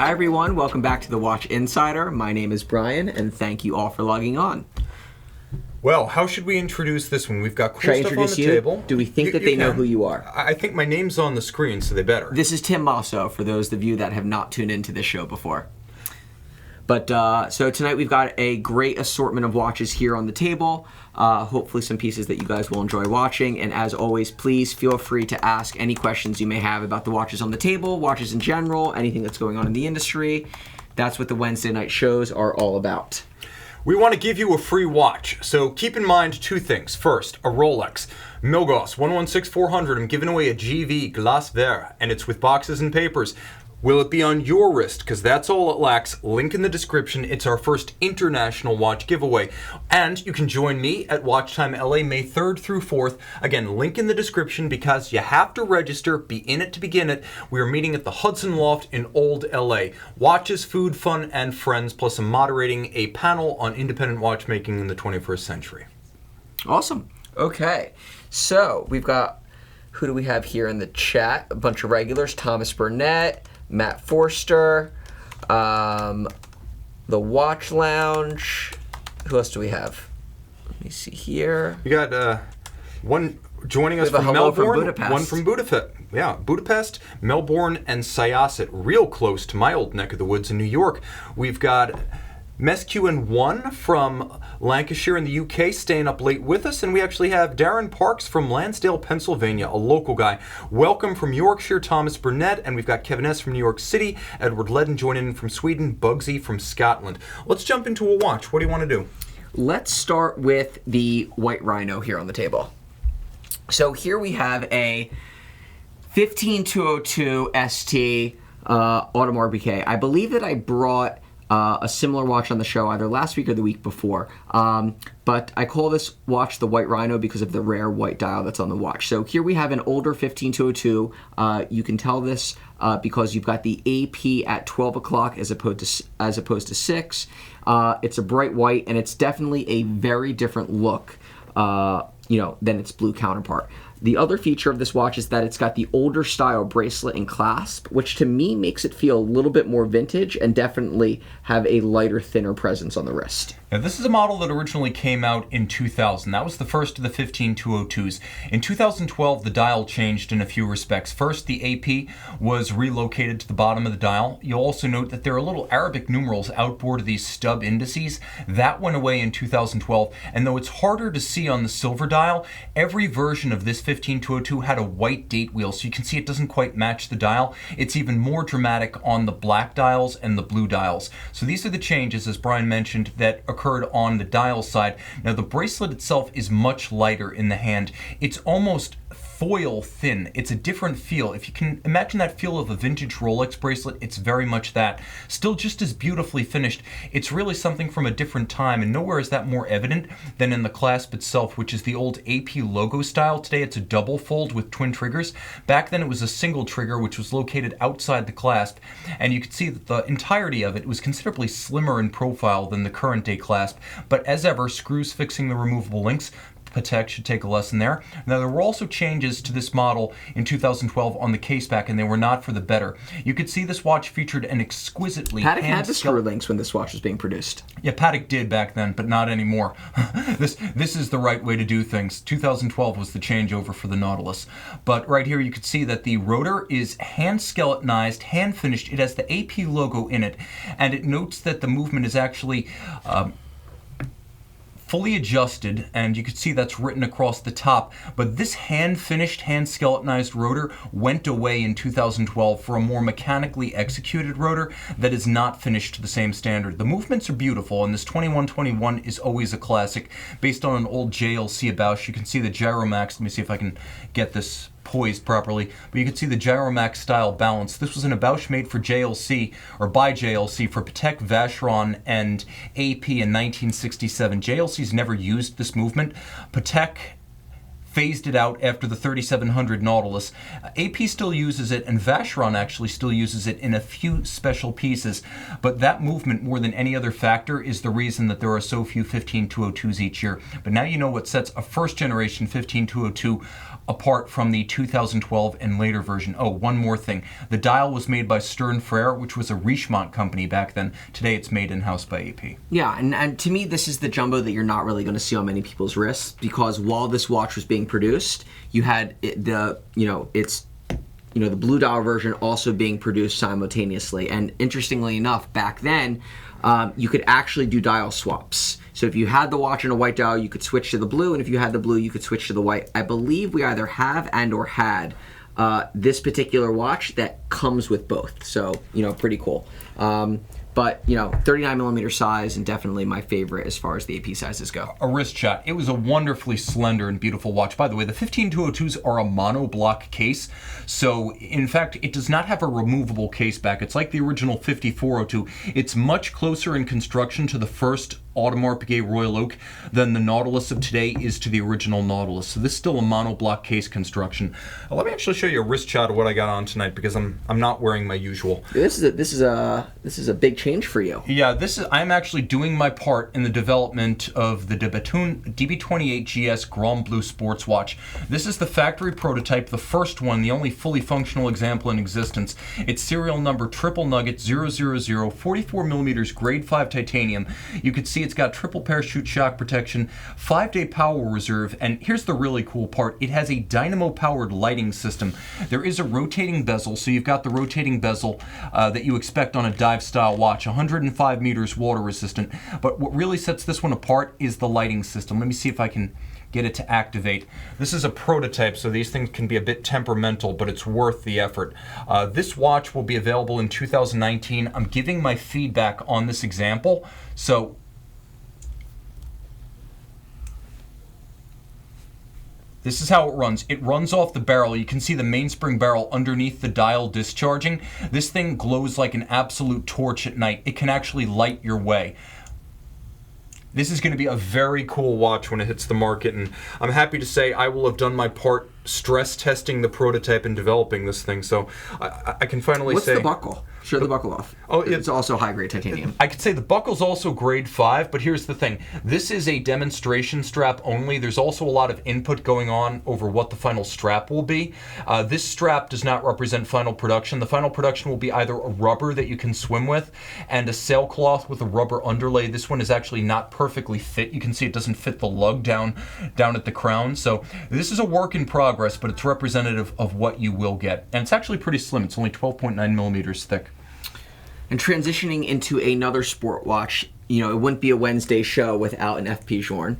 Hi everyone, welcome back to the Watch Insider. My name is Brian, and thank you all for logging on. Well, how should we introduce this one? We've got cool Should I stuff on the introduce you? table. Do we think that they know who you are? I think my name's on the screen, so they better. This is Tim Mosso, for those of you that have not tuned into this show before. But so tonight we've got a great assortment of watches here on the table. Hopefully some pieces that you guys will enjoy watching. And as always, please feel free to ask any questions you may have about the watches on the table, watches in general, anything that's going on in the industry. That's what the Wednesday night shows are all about. We want to give you a free watch, so keep in mind two things. First, a Rolex. Milgauss 116400. I'm giving away a GV Glace Vert, and it's with boxes and papers. Will it be on your wrist? Because that's all it lacks. Link in the description. It's our first international watch giveaway. And you can join me at Watch Time LA May 3rd through 4th. Again, link in the description because you have to register. Be in it to begin it. We are meeting at the Hudson Loft in Old LA. Watches, food, fun, and friends. Plus I'm moderating a panel on independent watchmaking in the 21st century. Awesome. Okay. So we've got, who do we have here in the chat? A bunch of regulars. Thomas Burnett, Matt Forster, the Watch Lounge. Who else do we have? Let me see here. We got one joining us from Melbourne, one from Budapest. Yeah, Budapest, Melbourne, and Syosset, real close to my old neck of the woods in New York. We've got Mesqn1 from Lancashire in the UK staying up late with us, and we actually have Darren Parks from Lansdale, Pennsylvania, a local guy. Welcome from Yorkshire, Thomas Burnett, and we've got Kevin S. from New York City, Edward Ledden joining in from Sweden, Bugsy from Scotland. Let's jump into a watch. What do you want to do? Let's start with the White Rhino here on the table. So here we have a 15202 ST Audemars Piguet. I believe that I brought a similar watch on the show either last week or the week before. But I call this watch the White Rhino because of the rare white dial that's on the watch. So here we have an older 15202. You can tell this because you've got the AP at 12 o'clock as opposed to 6. It's a bright white, and it's definitely a very different look than its blue counterpart. The other feature of this watch is that it's got the older style bracelet and clasp, which to me makes it feel a little bit more vintage and definitely have a lighter, thinner presence on the wrist. Now, this is a model that originally came out in 2000. That was the first of the 15202s. In 2012, the dial changed in a few respects. First, the AP was relocated to the bottom of the dial. You'll also note that there are little Arabic numerals outboard of these stub indices. That went away in 2012, and though it's harder to see on the silver dial, every version of this 15202 had a white date wheel, so you can see it doesn't quite match the dial. It's even more dramatic on the black dials and the blue dials. So these are the changes, as Brian mentioned, that occurred on the dial side. Now the bracelet itself is much lighter in the hand. It's almost foil thin. It's a different feel. If you can imagine that feel of a vintage Rolex bracelet, it's very much that. Still just as beautifully finished. It's really something from a different time, and nowhere is that more evident than in the clasp itself, which is the old AP logo style. Today it's a double fold with twin triggers. Back then it was a single trigger, which was located outside the clasp, and you could see that the entirety of it was considerably slimmer in profile than the current day clasp, but as ever, screws fixing the removable links. Patek should take a lesson there. Now, there were also changes to this model in 2012 on the case back, and they were not for the better. You could see this watch featured an exquisitely Patek had the screw links when this watch was being produced. Yeah, Patek did back then, but not anymore. This is the right way to do things. 2012 was the changeover for the Nautilus. But right here you could see that the rotor is hand skeletonized, hand finished. It has the AP logo in it, and it notes that the movement is actually fully adjusted, and you can see that's written across the top, but this hand-finished, hand-skeletonized rotor went away in 2012 for a more mechanically executed rotor that is not finished to the same standard. The movements are beautiful, and this 2121 is always a classic. Based on an old JLC Bausch, you can see the Gyromax. Let me see if I can get this poised properly, but you can see the Gyromax style balance. This was an Bausch made for JLC, or by JLC, for Patek, Vacheron, and AP in 1967. JLC's never used this movement. Patek phased it out after the 3700 Nautilus. AP still uses it, and Vacheron actually still uses it in a few special pieces, but that movement, more than any other factor, is the reason that there are so few 15202s each year. But now you know what sets a first generation 15202 apart from the 2012 and later version. Oh, one more thing. The dial was made by Stern Frere, which was a Richemont company back then. Today it's made in-house by AP. Yeah, and to me, this is the jumbo that you're not really going to see on many people's wrists, because while this watch was being produced, you had the blue dial version also being produced simultaneously. And interestingly enough, back then, you could actually do dial swaps. So if you had the watch in a white dial, you could switch to the blue, and if you had the blue, you could switch to the white. I believe we either have and or had this particular watch that comes with both. So, pretty cool. But, 39 millimeter size, and definitely my favorite as far as the AP sizes go. A wrist shot. It was a wonderfully slender and beautiful watch. By the way, the 15202s are a monoblock case. So, in fact, it does not have a removable case back. It's like the original 5402. It's much closer in construction to the first Audemars Piguet Royal Oak than the Nautilus of today is to the original Nautilus. So this is still a monoblock case construction. Let me actually show you a wrist shot of what I got on tonight, because I'm not wearing my usual. This is a big change for you. Yeah, I'm actually doing my part in the development of the DB28 GS Grand Bleu sports watch. This is the factory prototype, the first one, the only fully functional example in existence. It's serial number triple nugget 000, 44 millimeters, grade 5 titanium. You can see it's got triple parachute shock protection, 5-day power reserve, and here's the really cool part. It has a dynamo-powered lighting system. There is a rotating bezel, so you've got the rotating bezel that you expect on a dive-style watch, 105 meters water resistant. But what really sets this one apart is the lighting system. Let me see if I can get it to activate. This is a prototype, so these things can be a bit temperamental, but it's worth the effort. This watch will be available in 2019. I'm giving my feedback on this example, so this is how it runs. It runs off the barrel. You can see the mainspring barrel underneath the dial discharging. This thing glows like an absolute torch at night. It can actually light your way. This is going to be a very cool watch when it hits the market, and I'm happy to say I will have done my part stress testing the prototype and developing this thing, so I can finally say... What's the buckle? Show the buckle off. Oh, it's also high-grade titanium. I could say the buckle's also grade 5, but here's the thing. This is a demonstration strap only. There's also a lot of input going on over what the final strap will be. This strap does not represent final production. The final production will be either a rubber that you can swim with and a sailcloth with a rubber underlay. This one is actually not perfectly fit. You can see it doesn't fit the lug down at the crown. So this is a work in progress, but it's representative of what you will get. And it's actually pretty slim. It's only 12.9 millimeters thick. And transitioning into another sport watch, it wouldn't be a Wednesday show without an F. Vacheron.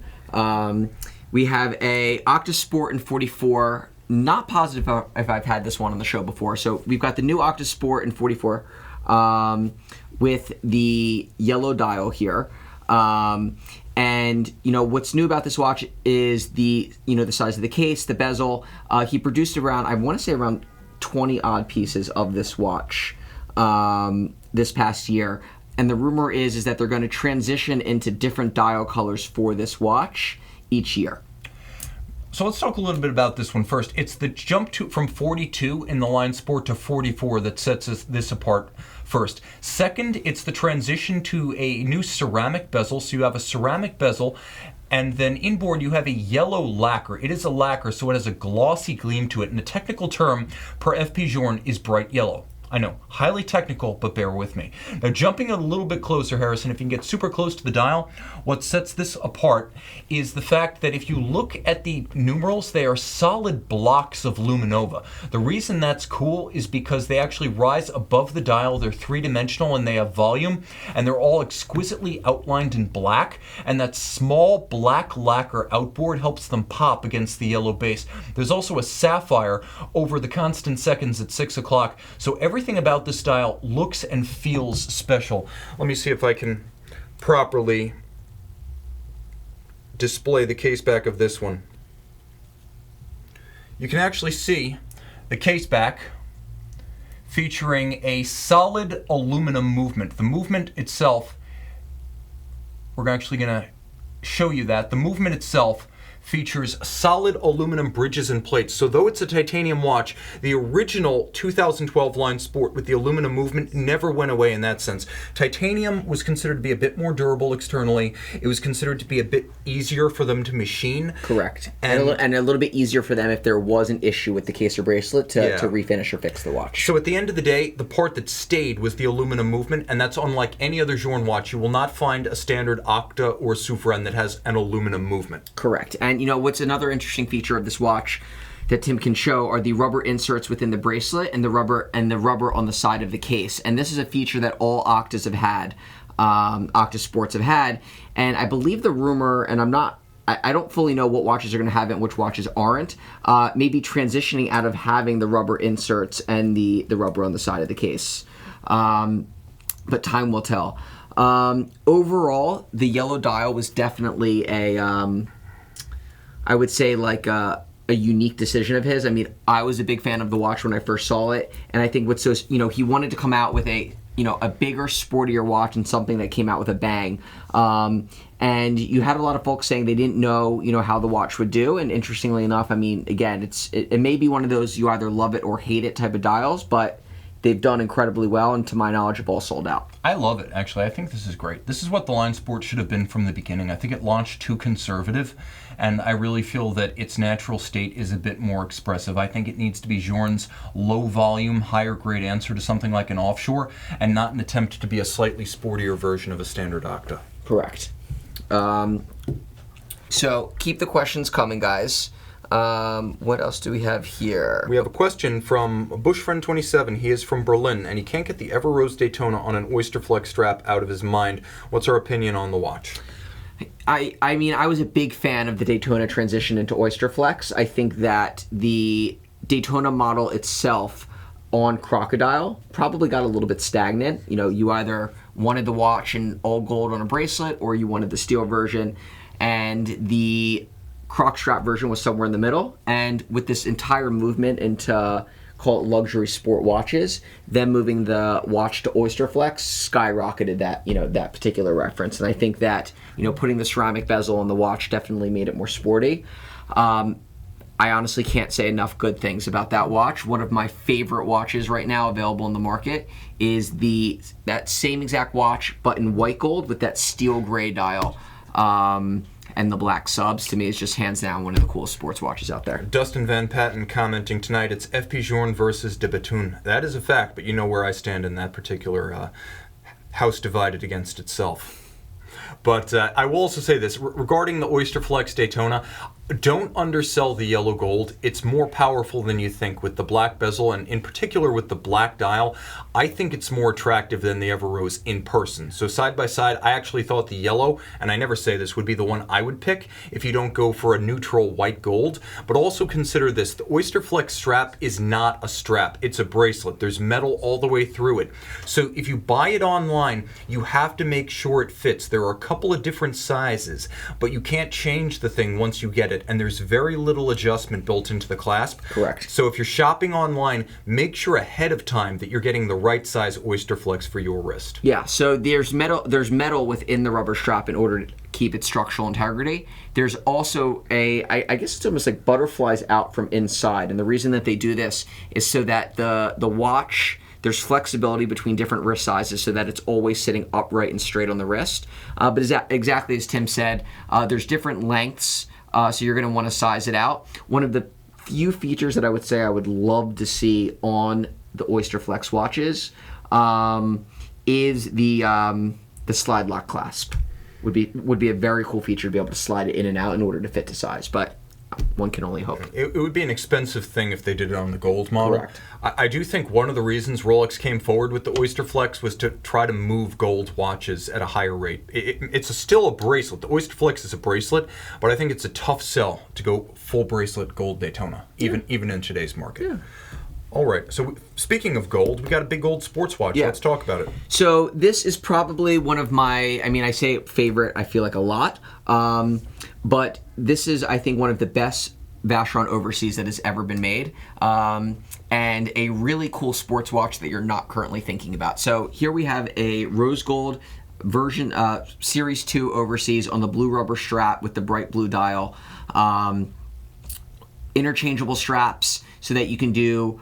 We have a Octasport in 44. Not positive if I've had this one on the show before. So we've got the new Octasport in 44 with the yellow dial here. And what's new about this watch is the size of the case, the bezel. He produced around, I want to say around 20 odd pieces of this watch this past year, and the rumor is that they're going to transition into different dial colors for this watch each year. So let's talk a little bit about this one first. It's the jump from 42 in the line Sport to 44 that sets this apart first. Second, it's the transition to a new ceramic bezel. So you have a ceramic bezel, and then inboard you have a yellow lacquer. It is a lacquer, so it has a glossy gleam to it, and the technical term per F. Vacheron is bright yellow. I know, highly technical, but bear with me. Now, jumping a little bit closer, Harrison, if you can get super close to the dial, what sets this apart is the fact that if you look at the numerals, they are solid blocks of luminova. The reason that's cool is because they actually rise above the dial. They're three-dimensional and they have volume, and they're all exquisitely outlined in black, and that small black lacquer outboard helps them pop against the yellow base. There's also a sapphire over the constant seconds at 6 o'clock, so everything about this dial looks and feels special. Let me see if I can properly display the case back of this one. You can actually see the case back featuring a solid aluminum movement. The movement itself, we're actually going to show you that. The movement itself features solid aluminum bridges and plates. So though it's a titanium watch, the original 2012 line Sport with the aluminum movement never went away in that sense. Titanium was considered to be a bit more durable externally. It was considered to be a bit easier for them to machine. Correct. And a little bit easier for them if there was an issue with the case or bracelet to refinish or fix the watch. So at the end of the day, the part that stayed was the aluminum movement, and that's unlike any other Journe watch. You will not find a standard Octa or Souverain that has an aluminum movement. Correct. And you know what's another interesting feature of this watch that Tim can show are the rubber inserts within the bracelet and the rubber on the side of the case. And this is a feature that all Octas have had, Octa Sports have had. And I believe the rumor, and I don't fully know what watches are going to have it and which watches aren't, maybe transitioning out of having the rubber inserts and the rubber on the side of the case. But time will tell. Overall, the yellow dial was definitely I would say like a unique decision of his. I mean, I was a big fan of the watch when I first saw it, and I think what's so, he wanted to come out with a bigger, sportier watch and something that came out with a bang. And you had a lot of folks saying they didn't know, how the watch would do. And interestingly enough, I mean, again, it may be one of those you either love it or hate it type of dials, but they've done incredibly well, and to my knowledge, have all sold out. I love it, actually. I think this is great. This is what the line Sport should have been from the beginning. I think it launched too conservative, and I really feel that its natural state is a bit more expressive. I think it needs to be Journe's low-volume, higher-grade answer to something like an offshore, and not an attempt to be a slightly sportier version of a standard Octa. Correct. So keep the questions coming, guys. What else do we have here? We have a question from Bushfriend27. He is from Berlin, and he can't get the Ever Rose Daytona on an Oyster Flex strap out of his mind. What's our opinion on the watch? I mean, I was a big fan of the Daytona transition into Oyster Flex. I think that the Daytona model itself on Crocodile probably got a little bit stagnant. You either wanted the watch in all gold on a bracelet, or you wanted the steel version, and the Croc strap version was somewhere in the middle. And with this entire movement into, call it luxury sport watches, them moving the watch to Oyster Flex skyrocketed that particular reference. And I think that putting the ceramic bezel on the watch definitely made it more sporty. I honestly can't say enough good things about that watch. One of my favorite watches right now available in the market is that same exact watch, but in white gold with that steel gray dial. And the black subs, to me, is just hands down one of the coolest sports watches out there. Dustin Van Patten commenting tonight, it's FP Journe versus de Bethune. That is a fact, but you know where I stand in that particular house divided against itself. But I will also say this, regarding the Oyster Flex Daytona, don't undersell the yellow gold. It's more powerful than you think with the black bezel, and in particular with the black dial. I think it's more attractive than the Ever Rose in person. So side by side, I actually thought the yellow, and I never say this, would be the one I would pick if you don't go for a neutral white gold. But also consider this, the Oyster Flex strap is not a strap, it's a bracelet. There's metal all the way through it. So if you buy it online, you have to make sure it fits. There are a couple of different sizes, but you can't change the thing once you get it, and there's very little adjustment built into the clasp. Correct. So if you're shopping online, make sure ahead of time that you're getting the right size Oyster Flex for your wrist. Yeah, so there's metal within the rubber strap in order to keep its structural integrity. There's also I guess it's almost like butterflies out from inside, and the reason that they do this is so that the watch, there's flexibility between different wrist sizes so that it's always sitting upright and straight on the wrist. But exactly as Tim said, there's different lengths, so you're going to want to size it out. One of the few features that I would say I would love to see on the Oyster Flex watches is the slide lock clasp. Would be a very cool feature to be able to slide it in and out in order to fit to size, but one can only hope. It would be an expensive thing if they did it on the gold model. Correct. I do think one of the reasons Rolex came forward with the Oyster Flex was to try to move gold watches at a higher rate. It's still a bracelet. The Oyster Flex is a bracelet, but I think it's a tough sell to go full bracelet gold Daytona, even in today's market. Yeah. All right, so speaking of gold, we got a big gold sports watch. Yeah. Let's talk about it. So this is probably one of my, I say favorite, I feel like a lot, but this is, I think, one of the best Vacheron overseas that has ever been made, and a really cool sports watch that you're not currently thinking about. So here we have a rose gold Series 2 overseas on the blue rubber strap with the bright blue dial. Interchangeable straps so that you can do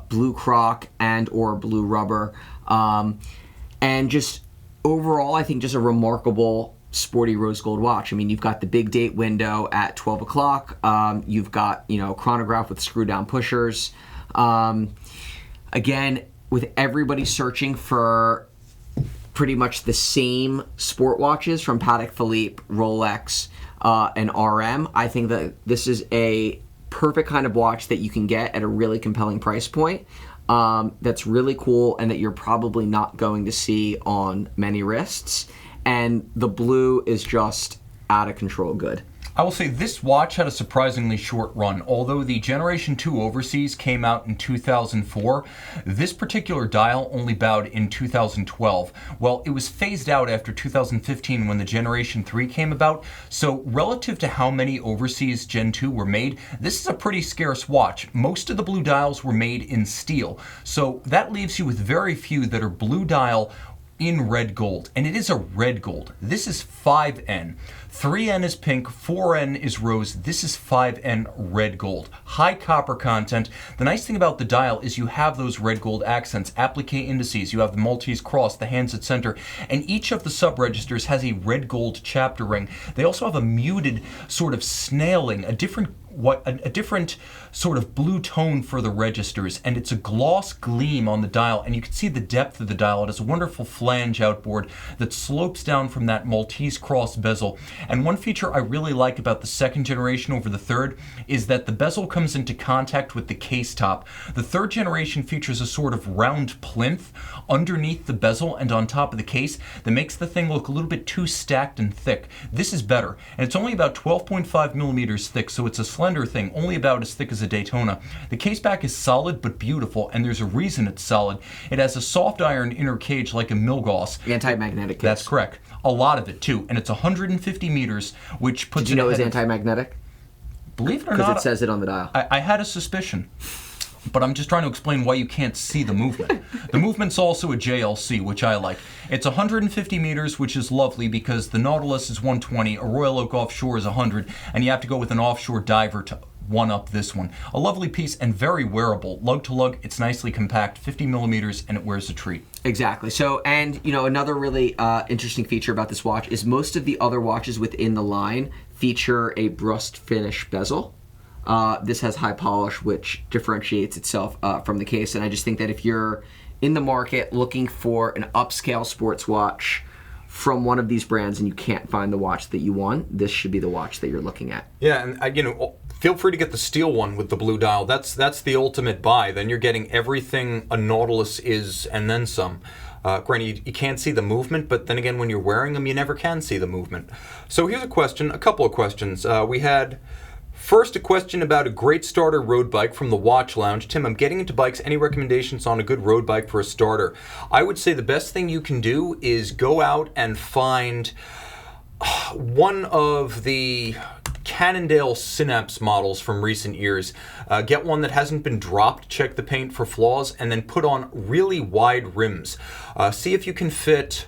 blue croc and or blue rubber. And just overall, I think just a remarkable sporty rose gold watch. I mean, you've got the big date window at 12 o'clock. You've got, chronograph with screw down pushers. Again, with everybody searching for pretty much the same sport watches from Patek Philippe, Rolex, and RM, I think that this is a perfect kind of watch that you can get at a really compelling price point. That's really cool and that you're probably not going to see on many wrists. And the blue is just out of control good. I will say this watch had a surprisingly short run. Although the Generation 2 Overseas came out in 2004, this particular dial only bowed in 2012. Well, it was phased out after 2015 when the Generation 3 came about, so relative to how many Overseas Gen 2 were made, this is a pretty scarce watch. Most of the blue dials were made in steel, so that leaves you with very few that are blue dial in red gold, and it is a red gold. This is 5N. 3N is pink, 4N is rose. This is 5N red gold. High copper content. The nice thing about the dial is you have those red gold accents, applique indices, you have the Maltese cross, the hands at center, and each of the sub-registers has a red gold chapter ring. They also have a muted sort of snailing, a different sort of blue tone for the registers, and it's a gloss gleam on the dial, and you can see the depth of the dial. It has a wonderful flange outboard that slopes down from that Maltese cross bezel. And one feature I really like about the second generation over the third is that the bezel comes into contact with the case top. The third generation features a sort of round plinth underneath the bezel and on top of the case that makes the thing look a little bit too stacked and thick. This is better, and it's only about 12.5 millimeters thick, so it's a slender thing, only about as thick as a Daytona. The case back is solid but beautiful, and there's a reason it's solid. It has a soft iron inner cage like a Milgauss. Anti-magnetic case. That's correct. A lot of it too, and it's 150 meters, which puts Did you know it's anti-magnetic? Believe it or Because not, it says it on the dial. I had a suspicion, but I'm just trying to explain why you can't see the movement. The movement's also a JLC, which I like. It's 150 meters, which is lovely because the Nautilus is 120, a Royal Oak Offshore is 100, and you have to go with an offshore diver to one-up this one. A lovely piece and very wearable. Lug to lug, it's nicely compact, 50 millimeters, and it wears a treat. Exactly. So, and another really interesting feature about this watch is most of the other watches within the line feature a brushed finish bezel. This has high polish, which differentiates itself from the case. And I just think that if you're in the market looking for an upscale sports watch from one of these brands and you can't find the watch that you want, this should be the watch that you're looking at. Yeah, and feel free to get the steel one with the blue dial. That's the ultimate buy. Then you're getting everything a Nautilus is and then some. Granted, you can't see the movement, but then again, when you're wearing them, you never can see the movement. So here's a couple of questions. We had first a question about a great starter road bike from the Watch Lounge. Tim, I'm getting into bikes. Any recommendations on a good road bike for a starter? I would say the best thing you can do is go out and find one of the Cannondale Synapse models from recent years. Get one that hasn't been dropped, check the paint for flaws, and then put on really wide rims. See if you can fit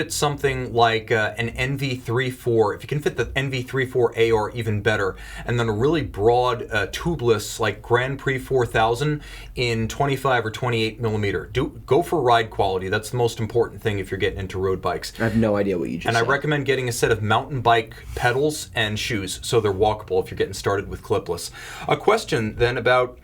something like an NV34. If you can fit the NV34 AR, even better. And then a really broad tubeless like Grand Prix 4000 in 25 or 28 millimeter. Go for ride quality. That's the most important thing if you're getting into road bikes. I have no idea what you just said. And I recommend getting a set of mountain bike pedals and shoes so they're walkable if you're getting started with clipless. A question then about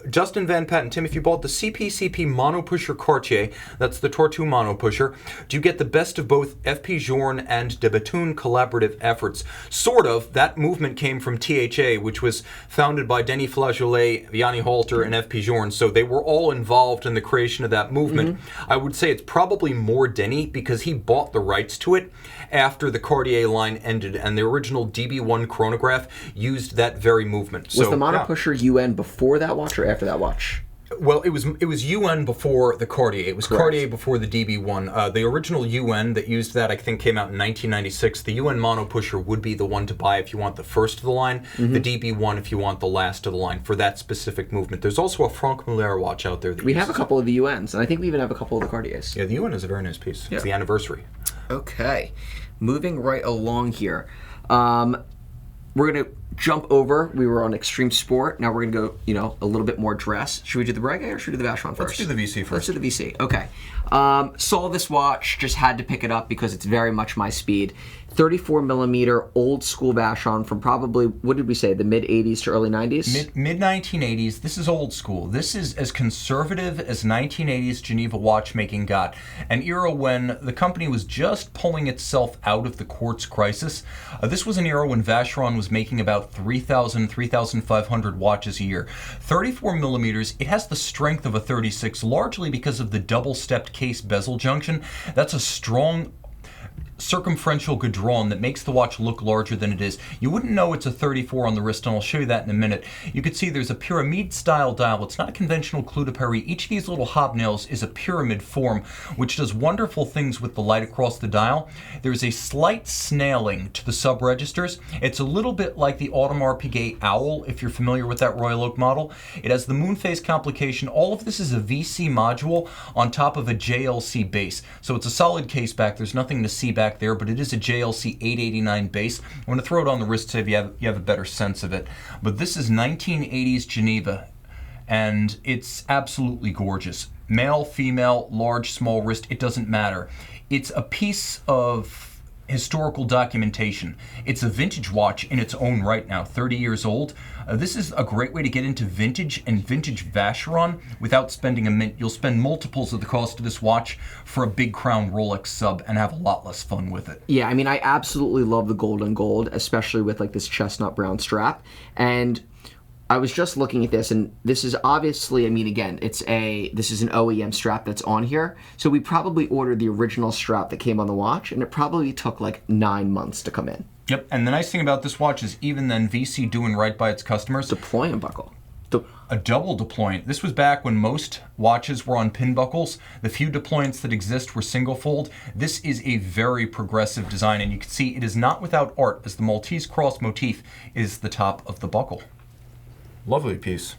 Justin Van Patten. Tim, if you bought the CPCP mono pusher Cartier, that's the Tortue mono pusher, do you get the best of both FP Journe and de Bethune collaborative efforts? Sort of. That movement came from THA, which was founded by Denis Flageolet, Yanni Halter, and FP Journe, so they were all involved in the creation of that movement. Mm-hmm. I would say it's probably more Denis because he bought the rights to it after the Cartier line ended, and the original DB1 chronograph used that very movement. Was the mono pusher UN before that watch or after that watch? Well, it was UN before the Cartier. It was Correct. Cartier before the DB one. The original UN that used that, I think, came out in 1996. The UN Mono Pusher would be the one to buy if you want the first of the line. The DB one if you want the last of the line for that specific movement. There's also a Franck Muller watch out there. We have a couple of the UNs, and I think we even have a couple of the Cartiers. Yeah, the UN is a very nice piece. Yeah. It's the anniversary. Okay, moving right along here. We're going to jump over. We were on Extreme Sport. Now we're going to go, a little bit more dress. Should we do the Breguet or should we do the Vacheron first? Let's do the VC first. Let's do the VC. Okay. Saw this watch, just had to pick it up because it's very much my speed. 34 millimeter old school Vacheron from probably, what did we say, the mid 80s to early 90s? Mid 1980s. This is old school. This is as conservative as 1980s Geneva watchmaking got. An era when the company was just pulling itself out of the quartz crisis. This was an era when Vacheron was making about 3,000, 3,500 watches a year. 34 millimeters. It has the strength of a 36, largely because of the double-stepped case bezel junction. That's a strong circumferential guidron that makes the watch look larger than it is. You wouldn't know it's a 34 on the wrist, and I'll show you that in a minute. You can see there's a pyramid style dial. It's not a conventional clou de Paris. Each of these little hobnails is a pyramid form, which does wonderful things with the light across the dial. There's a slight snailing to the sub-registers. It's a little bit like the Audemars Piguet Owl, if you're familiar with that Royal Oak model. It has the moon phase complication. All of this is a VC module on top of a JLC base. So it's a solid case back. There's nothing to see back there, but it is a JLC 889 base. I'm going to throw it on the wrist so you have a better sense of it. But this is 1980s Geneva, and it's absolutely gorgeous. Male, female, large, small wrist, it doesn't matter. It's a piece of historical documentation. It's a vintage watch in its own right now, 30 years old. This is a great way to get into vintage and vintage Vacheron without spending a mint. You'll spend multiples of the cost of this watch for a big crown Rolex sub and have a lot less fun with it. Yeah, I mean, I absolutely love the gold and gold, especially with like this chestnut brown strap. And I was just looking at this, and this is obviously, I mean, again, this is an OEM strap that's on here. So we probably ordered the original strap that came on the watch, and it probably took like 9 months to come in. Yep, and the nice thing about this watch is even then VC doing right by its customers. Deployment buckle. A double deployant. This was back when most watches were on pin buckles. The few deployants that exist were single fold. This is a very progressive design, and you can see it is not without art, as the Maltese cross motif is the top of the buckle. Lovely piece.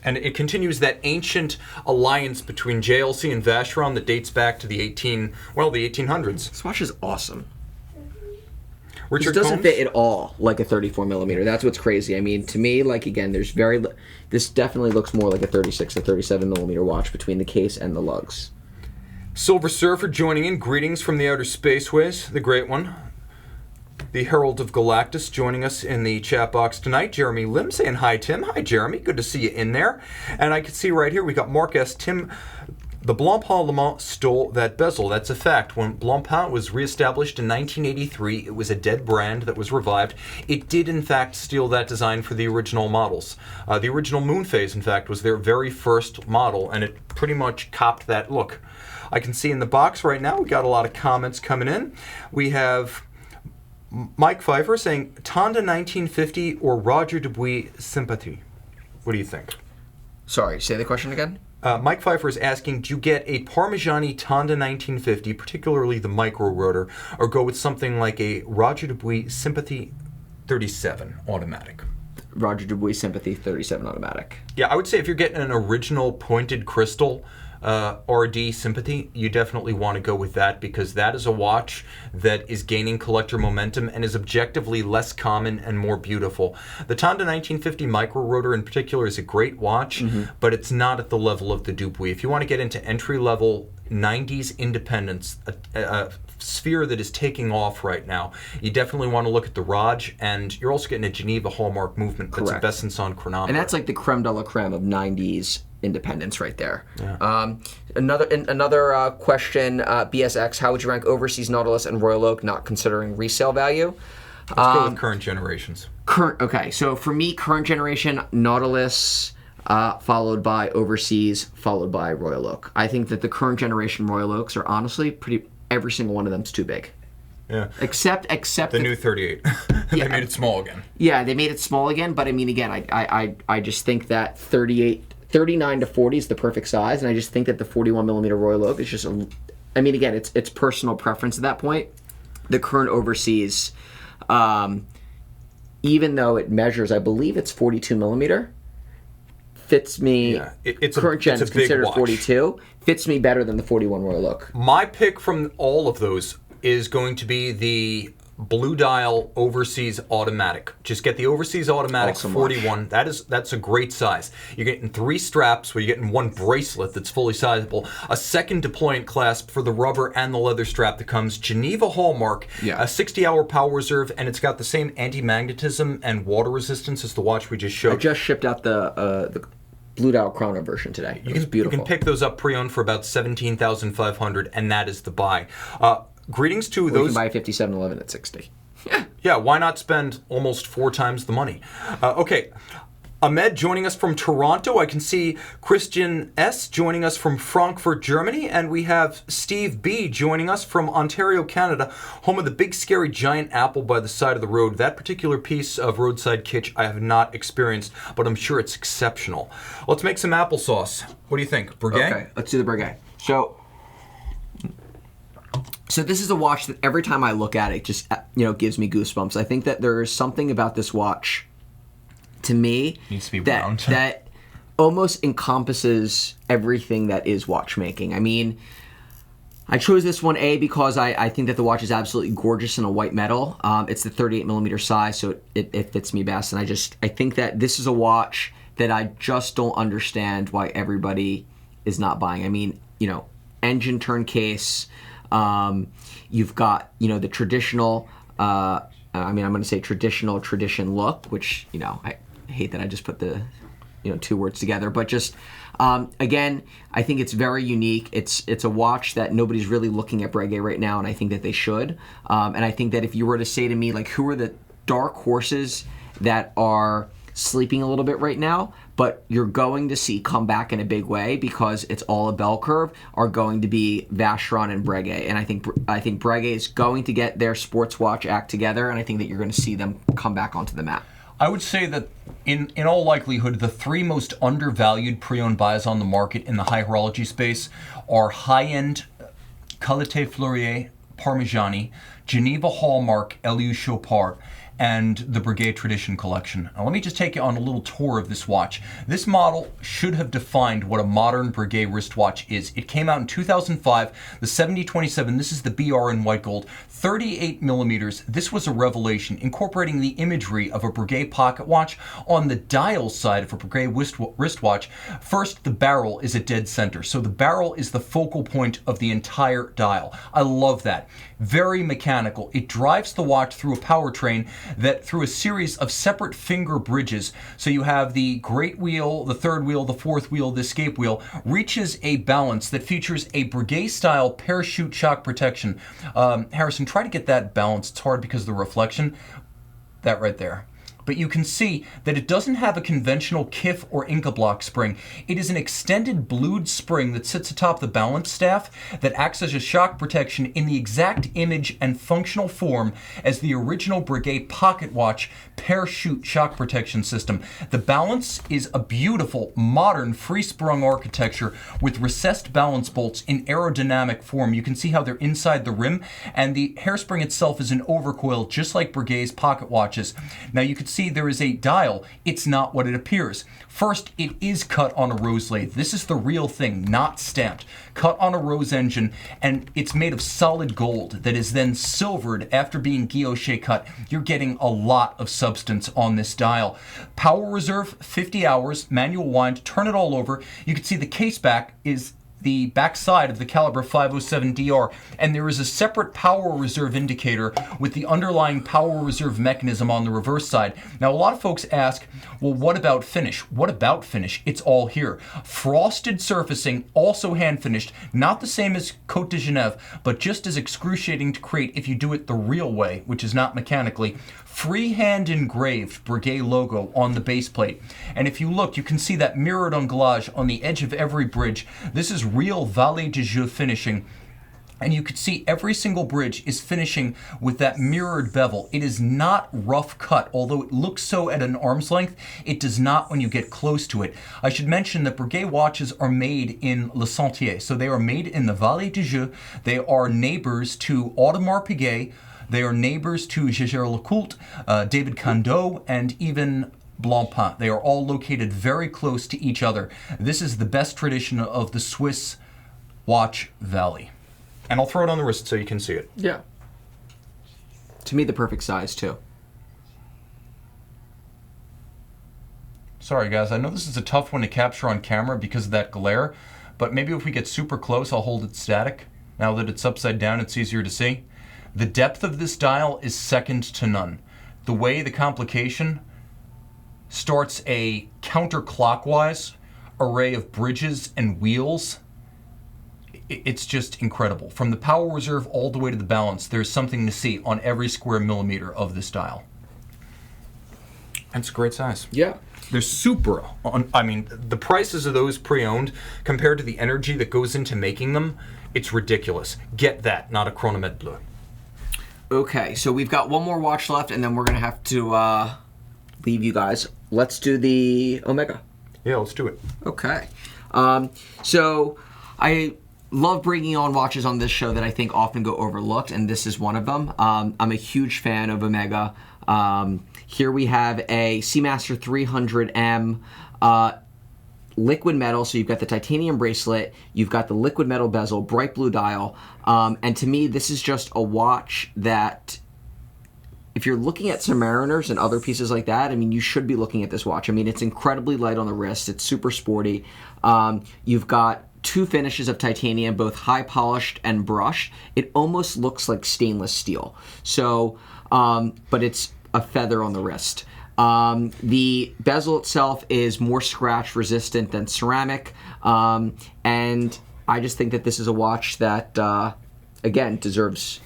And it continues that ancient alliance between JLC and Vacheron that dates back to the 1800s. This watch is awesome. Richard It doesn't Combs? fit at all like a 34 millimeter. That's what's crazy. I mean, to me, like, again, this definitely looks more like a 36 or 37 millimeter watch between the case and the lugs. Silver Surfer joining in. Greetings from the outer spaceways, the great one. The Herald of Galactus joining us in the chat box tonight. Jeremy Lim saying hi, Tim. Hi, Jeremy. Good to see you in there. And I can see right here we got Mark S. Tim. The Blancpain Le Mans stole that bezel. That's a fact. When Blancpain was reestablished in 1983, it was a dead brand that was revived. It did, in fact, steal that design for the original models. The original Moon Phase, in fact, was their very first model, and it pretty much copped that look. I can see in the box right now, we got a lot of comments coming in. We have Mike Pfeiffer saying, Tonda 1950 or Roger Dubuis Sympathy. What do you think? Sorry, say the question again? Mike Pfeiffer is asking, do you get a Parmigiani Tonda 1950, particularly the micro rotor, or go with something like a Roger Dubuis Sympathy 37 automatic? Roger Dubuis Sympathy 37 automatic. Yeah, I would say if you're getting an original pointed crystal RD Sympathy, you definitely want to go with that, because that is a watch that is gaining collector momentum and is objectively less common and more beautiful. The Tonda 1950 micro rotor in particular is a great watch, but it's not at the level of the Dubuis. If you want to get into entry-level 90s independence, a sphere that is taking off right now, you definitely want to look at the Raj, and you're also getting a Geneva hallmark movement that's Correct. a Besançon chronometer. And that's like the creme de la creme of 90s independence right there. Yeah. Another question, BSX, how would you rank Overseas Nautilus and Royal Oak, not considering resale value? Let's go with current generations. Okay, so for me, current generation, Nautilus, followed by Overseas, followed by Royal Oak. I think that the current generation Royal Oaks are honestly every single one of them is too big. Yeah. Except The new 38. They made it small again. Yeah, they made it small again, but I mean, again, I just think that 38 39 to 40 is the perfect size, and I just think that the 41 millimeter Royal Oak is just again, it's personal preference at that point. The current overseas, even though it measures, I believe it's 42 millimeter, fits me. Yeah, it's current gen it's is a big considered watch. 42. Fits me better than the 41 Royal Oak. My pick from all of those is going to be the Blue Dial Overseas Automatic. Just get the Overseas Automatic Awesome 41. That's a great size. You're getting 3 straps where you're getting 1 bracelet that's fully sizable, a second deployant clasp for the rubber and the leather strap that comes, Geneva hallmark, Yeah. a 60-hour power reserve, and it's got the same anti-magnetism and water resistance as the watch we just I showed. just shipped out the Blue Dial Chrono version today. It was beautiful. You can pick those up pre-owned for about $17,500, and that is the buy. Greetings to Or you those. can buy a 5711 at 60. Yeah, why not spend almost 4 times the money? Okay, Ahmed joining us from Toronto. I can see Christian S. joining us from Frankfurt, Germany. And we have Steve B. joining us from Ontario, Canada, home of the big scary giant apple by the side of the road. That particular piece of roadside kitsch I have not experienced, but I'm sure it's exceptional. Let's make some applesauce. What do you think, Breguet? Okay, let's do the Breguet. So this is a watch that every time I look at it, just gives me goosebumps. I think that there is something about this watch, to me, Needs to be round. that almost encompasses everything that is watchmaking. I mean, I chose this one because I think that the watch is absolutely gorgeous in a white metal. It's the 38 millimeter size, so it fits me best. And I think that this is a watch that I just don't understand why everybody is not buying. I mean, engine turn case. You've got, the traditional, I'm going to say tradition look, which, I hate that I just put the, 2 words together, but just, again, I think it's very unique. It's a watch that nobody's really looking at Breguet right now, and I think that they should. And I think that if you were to say to me, like, who are the dark horses that are sleeping a little bit right now, but you're going to see come back in a big way because it's all a bell curve, are going to be Vacheron and Breguet. And I think Breguet is going to get their sports watch act together, and I think that you're going to see them come back onto the map. I would say that in all likelihood, the 3 most undervalued pre-owned buys on the market in the high horology space are high-end Qualité Fleurier Parmigiani, Geneva Hallmark Eliu Chopard, and the Breguet Tradition Collection. Now let me just take you on a little tour of this watch. This model should have defined what a modern Breguet wristwatch is. It came out in 2005, the 7027, this is the BR in white gold, 38 millimeters. This was a revelation, incorporating the imagery of a Breguet pocket watch on the dial side of a Breguet wristwatch. First, the barrel is at dead center, so the barrel is the focal point of the entire dial. I love that. Very mechanical. It drives the watch through a powertrain that through a series of separate finger bridges. So you have the great wheel, the third wheel, the fourth wheel, the escape wheel, reaches a balance that features a Breguet style parachute shock protection. Harrison, try to get that balance. It's hard because of the reflection. That right there. But you can see that it doesn't have a conventional Kif or Inca block spring. It is an extended blued spring that sits atop the balance staff that acts as a shock protection in the exact image and functional form as the original Breguet pocket watch parachute shock protection system. The balance is a beautiful, modern, free-sprung architecture with recessed balance bolts in aerodynamic form. You can see how they're inside the rim, and the hairspring itself is an overcoil, just like Breguet's pocket watches. Now you can see there is a dial. It's not what it appears. First, it is cut on a rose lathe. This is the real thing, not stamped. Cut on a rose engine, and it's made of solid gold that is then silvered after being guilloche cut. You're getting a lot of substance on this dial. Power reserve, 50 hours, manual wind, turn it all over. You can see the case back is the back side of the caliber 507DR, and there is a separate power reserve indicator with the underlying power reserve mechanism on the reverse side. Now, a lot of folks ask, well, what about finish? What about finish? It's all here. Frosted surfacing, also hand finished, not the same as Côte de Genève, but just as excruciating to create if you do it the real way, which is not mechanically. Freehand engraved Breguet logo on the base plate. And if you look, you can see that mirrored anglage on the edge of every bridge. This is real Valet de Jeu finishing. And you could see every single bridge is finishing with that mirrored bevel. It is not rough cut, although it looks so at an arm's length. It does not when you get close to it. I should mention that Piguet watches are made in Le Sentier. So they are made in the Vallée du Jeu. They are neighbors to Audemars Piguet. They are neighbors to Jaeger-LeCoultre, David Condot, and even Blancpain. They are all located very close to each other. This is the best tradition of the Swiss watch valley. And I'll throw it on the wrist so you can see it. Yeah. To me, the perfect size, too. Sorry, guys. I know this is a tough one to capture on camera because of that glare, but maybe if we get super close, I'll hold it static. Now that it's upside down, it's easier to see. The depth of this dial is second to none. The way the complication starts a counterclockwise array of bridges and wheels, it's just incredible. From the power reserve all the way to the balance, there's something to see on every square millimeter of this dial. That's a great size. Yeah. They're super. I mean, the prices of those pre-owned compared to the energy that goes into making them, it's ridiculous. Get that, not a Chronomètre Bleu. Okay, so we've got one more watch left, and then we're going to have to leave you guys. Let's do the Omega. Yeah, let's do it. Okay. So I love bringing on watches on this show that I think often go overlooked, and this is one of them. I'm a huge fan of Omega. Here we have a Seamaster 300M liquid metal, so you've got the titanium bracelet, you've got the liquid metal bezel, bright blue dial, and to me this is just a watch that, if you're looking at Submariners and other pieces like that, I mean, you should be looking at this watch. I mean, it's incredibly light on the wrist, it's super sporty. You've got two finishes of titanium, both high polished and brushed. It almost looks like stainless steel. So, but it's a feather on the wrist. The bezel itself is more scratch resistant than ceramic. And I just think that this is a watch that, again, deserves,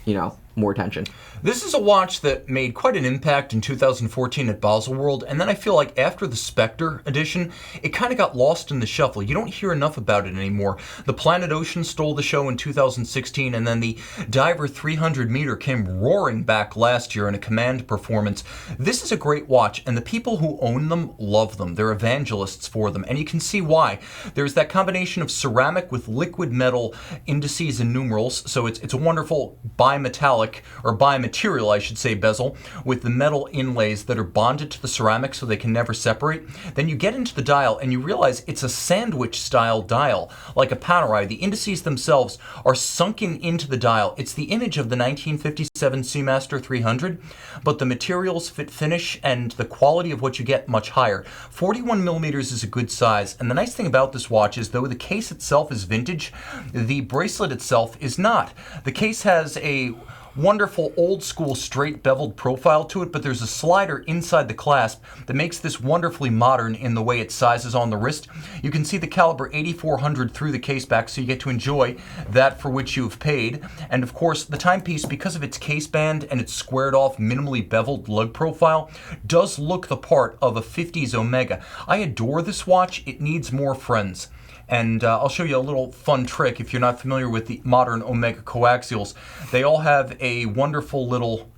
more attention. This is a watch that made quite an impact in 2014 at Baselworld, and then I feel like after the Spectre edition, it kind of got lost in the shuffle. You don't hear enough about it anymore. The Planet Ocean stole the show in 2016, and then the Diver 300 meter came roaring back last year in a command performance. This is a great watch, and the people who own them love them. They're evangelists for them, and you can see why. There's that combination of ceramic with liquid metal indices and numerals, so it's a wonderful bimetallic, or bimaterial, I should say, bezel with the metal inlays that are bonded to the ceramic so they can never separate. Then you get into the dial and you realize it's a sandwich style dial, like a Panerai. The indices themselves are sunken into the dial. It's the image of the 1957 Seamaster 300, but the materials, fit finish, and the quality of what you get much higher. 41 millimeters is a good size, and the nice thing about this watch is, though the case itself is vintage, the bracelet itself is not. The case has a wonderful old school straight beveled profile to it, but there's a slider inside the clasp that makes this wonderfully modern in the way it sizes on the wrist. You can see the caliber 8400 through the case back, so you get to enjoy that for which you've paid. And of course, the timepiece, because of its case band and its squared off, minimally beveled lug profile, does look the part of a 50s Omega. I adore this watch. It needs more friends. And I'll show you a little fun trick if you're not familiar with the modern Omega coaxials. They all have a wonderful little,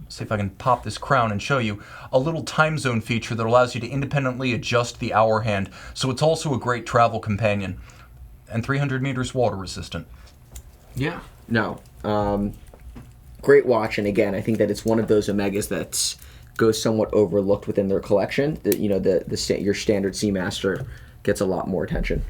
see if I can pop this crown and show you, a little time zone feature that allows you to independently adjust the hour hand. So it's also a great travel companion. And 300 meters water resistant. Yeah. No. Great watch. And again, I think that it's one of those Omegas that goes somewhat overlooked within their collection. Your standard Seamaster gets a lot more attention.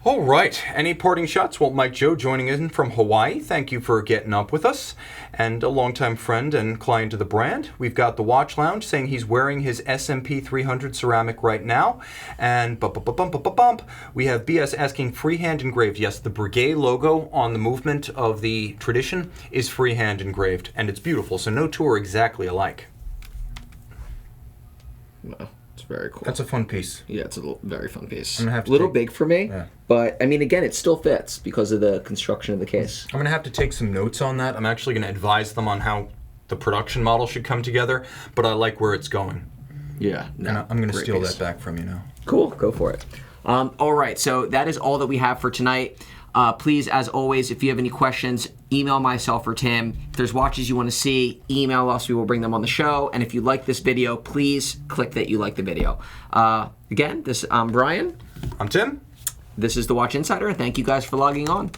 All right. Any parting shots? Well, Mike Joe joining in from Hawaii. Thank you for getting up with us. And a longtime friend and client of the brand. We've got the Watch Lounge saying he's wearing his SMP 300 ceramic right now. And we have BS asking freehand engraved. Yes, the Piguet logo on the movement of the tradition is freehand engraved. And it's beautiful. So no two are exactly alike. Wow. It's very cool. That's a fun piece. Yeah, it's a very fun piece. I'm gonna have to a little big for me, yeah. But I mean, again, it still fits because of the construction of the case. I'm going to have to take some notes on that. I'm actually going to advise them on how the production model should come together, but I like where it's going. Yeah. No, and I'm going to steal piece. that back from you now. Cool. Go for it. All right. So that is all that we have for tonight. Please, as always, if you have any questions, email myself or Tim. If there's watches you want to see, email us. We will bring them on the show. And if you like this video, please click that you like the video. Again, I'm Brian. I'm Tim. This is the Watch Insider, and thank you guys for logging on.